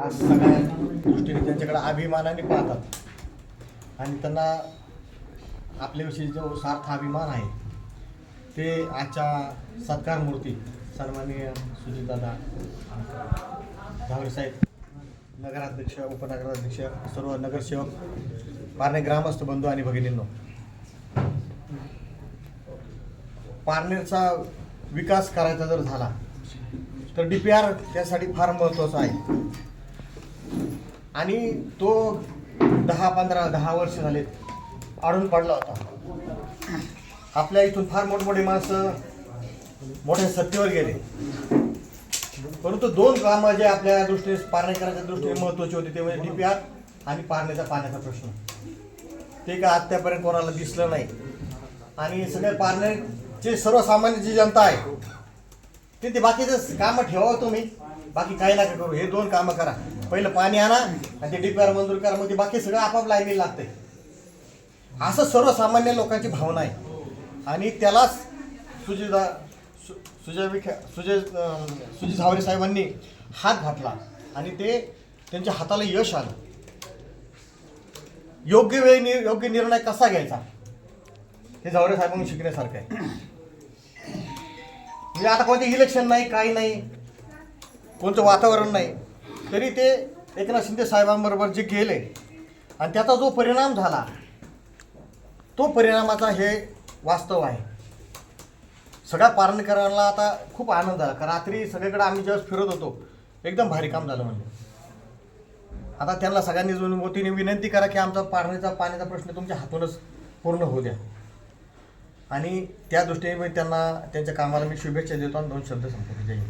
आज सगळ्या दृष्टीने त्यांच्याकडे अभिमानाने पाहतात आणि त्यांना आपल्याविषयी जो सार्थ अभिमान आहे ते आजच्या सत्कार मूर्ती सन्माननीय सुजितदादा झावरे साहेब, नगराध्यक्ष, उपनगराध्यक्ष, सर्व नगरसेवक, पारनेर ग्रामस्थ बंधू आणि भगिनींनो, पारनेरचा विकास करायचा जर झाला तर DPR त्यासाठी फार महत्त्वाचा आहे आणि तो 10 वर्ष झाले अडून पडला होता. आपल्या इथून फार मोठमोठे माणसं मोठ्या सत्तेवर गेले, परंतु दोन कामं जे आपल्या दृष्टीने पारनेकरांच्या दृष्टीने महत्त्वाचे होते ते म्हणजे DPR आणि पारनेरचा पाण्याचा प्रश्न. ते का आत्तापर्यंत कोणाला दिसलं नाही आणि सगळे पारनेरचे सर्वसामान्य जी जनता आहे ते बाकीचं कामं ठेवावं तुम्ही, बाकी काही नका करू, हे दोन कामं करा. पहिलं पाणी आणा आणि ते DPR मंजूर करा, मग ते बाकी सगळं आपाप लाईनी लागते. असं सर्वसामान्य लोकांची भावना आहे आणि त्यालाच सुजित झावरे साहेबांनी हात घातला आणि ते त्यांच्या हाताला यश आलं. योग्य वेळी योग्य निर्णय कसा घ्यायचा हे झावरे साहेबांनी शिकण्यासारखं आहे. म्हणजे आता कोणते इलेक्शन नाही, काही नाही, कोणतं वातावरण नाही, तरी ते एकनाथ शिंदे साहेबांबरोबर जे गेले आणि त्याचा जो परिणाम झाला तो परिणामाचा हे वास्तव आहे. सगळ्या पारणेकरांना आता खूप आनंद झाला, कारण रात्री सगळीकडे आम्ही जेव्हा फिरत होतो एकदम भारी काम झालं. म्हणजे आता त्यांना सगळ्यांनी वतीने विनंती करा की आमचा पाण्याचा प्रश्न तुमच्या हातूनच पूर्ण होऊ द्या आणि त्या दृष्टीने मी त्यांना त्यांच्या कामाला मी शुभेच्छा देतो आणि 2 शब्द संपवतो. जय हिंद.